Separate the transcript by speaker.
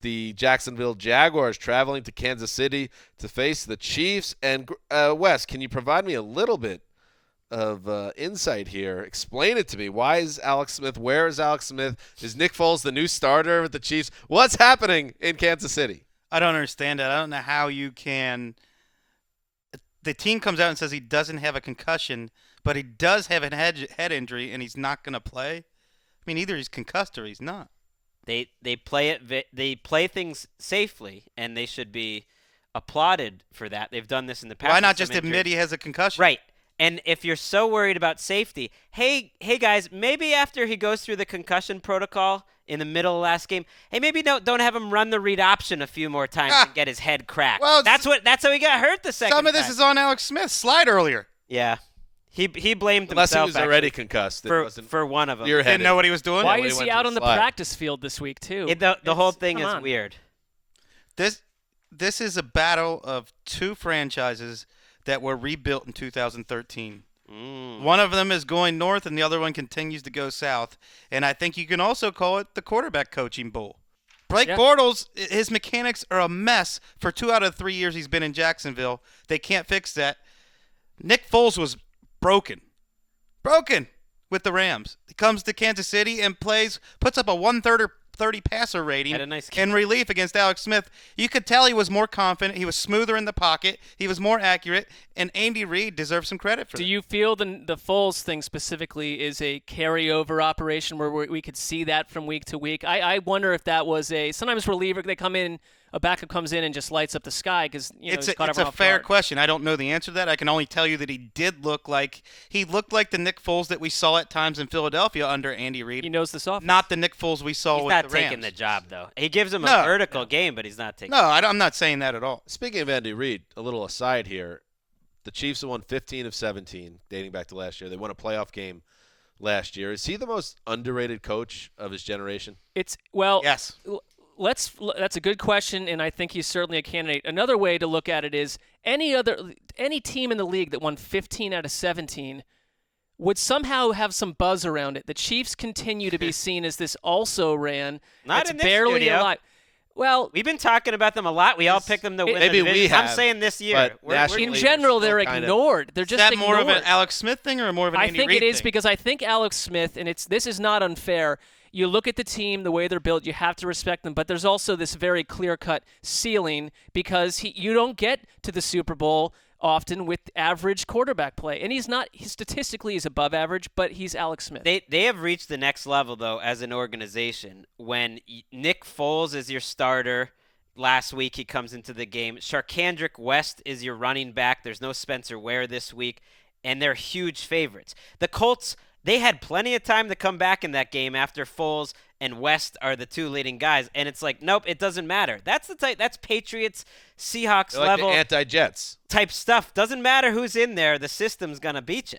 Speaker 1: the Jacksonville Jaguars traveling to Kansas City to face the Chiefs. And Wes, can you provide me a little bit of insight here? Explain it to me. Why is Alex Smith? Where is Alex Smith? Is Nick Foles the new starter with the Chiefs? What's happening in Kansas City?
Speaker 2: I don't understand that. I don't know how you can. The team comes out and says he doesn't have a concussion, but he does have a head injury, and he's not going to play. I mean, either he's concussed or he's not.
Speaker 3: They play things safely, and they should be applauded for that. They've done this in the past.
Speaker 2: Why not just admit he has a concussion?
Speaker 3: Right. And if you're so worried about safety, hey guys, maybe after he goes through the concussion protocol in the middle of last game, hey, maybe don't have him run the read option a few more times and get his head cracked.
Speaker 2: Well,
Speaker 3: that's how he got hurt the second time.
Speaker 2: Some of this is on Alex Smith's slide earlier.
Speaker 3: Yeah. He blamed
Speaker 1: Unless
Speaker 3: himself.
Speaker 1: he was already concussed.
Speaker 3: For one of them.
Speaker 2: Didn't know what he was doing.
Speaker 4: Why is he out on the practice field this week, too?
Speaker 3: The whole thing is weird.
Speaker 2: This is a battle of two franchises that were rebuilt in 2013. One of them is going north, and the other one continues to go south. And I think you can also call it the quarterback coaching bowl. Blake Bortles, his mechanics are a mess for 2 out of 3 years he's been in Jacksonville. They can't fix that. Nick Foles was broken with the Rams. He comes to Kansas City and puts up a 130 passer rating in relief against Alex Smith. You could tell he was more confident. He was smoother in the pocket. He was more accurate. And Andy Reid deserves some credit for that.
Speaker 4: Do you feel the Foles thing specifically is a carryover operation where we could see that from week to week? I wonder if that was sometimes reliever, they come in, a backup comes in and just lights up the sky because
Speaker 2: it's a fair question. I don't know the answer to that. I can only tell you that he looked like the Nick Foles that we saw at times in Philadelphia under Andy Reid.
Speaker 4: He knows this offense.
Speaker 2: Not the Nick Foles we saw with the Rams.
Speaker 3: He's not taking the job, though. He gives him a vertical game, but he's not taking it.
Speaker 2: No, I'm not saying that at all.
Speaker 1: Speaking of Andy Reid, a little aside here. The Chiefs have won 15 of 17, dating back to last year. They won a playoff game last year. Is he the most underrated coach of his generation?
Speaker 2: Yes.
Speaker 4: That's a good question, and I think he's certainly a candidate. Another way to look at it is any team in the league that won 15 out of 17 would somehow have some buzz around it. The Chiefs continue to be seen as this also-ran.
Speaker 3: Not in this
Speaker 4: barely
Speaker 3: studio.
Speaker 4: alive. Well,
Speaker 3: we've been talking about them a lot. We all picked them to win
Speaker 1: maybe
Speaker 3: the division.
Speaker 1: we have,
Speaker 3: I'm saying this year.
Speaker 4: in general, they're ignored. They're just
Speaker 2: ignored.
Speaker 4: ignored.
Speaker 2: Is that more of an Alex Smith thing or more of an Andy Reid thing?
Speaker 4: I think it is because I think Alex Smith, and this is not unfair. You look at the team, the way they're built, you have to respect them. But there's also this very clear-cut ceiling because you don't get to the Super Bowl often with average quarterback play. And statistically he's above average, but he's Alex Smith.
Speaker 3: They have reached the next level, though, as an organization. When Nick Foles is your starter, last week he comes into the game. Charkandrick West is your running back. There's no Spencer Ware this week, and they're huge favorites. The Colts, they had plenty of time to come back in that game after Foles and West are the two leading guys, and it's like, nope, it doesn't matter. That's Patriots, Seahawks
Speaker 1: They're like
Speaker 3: level
Speaker 1: the anti-Jets
Speaker 3: type stuff. Doesn't matter who's in there, the system's gonna beat you.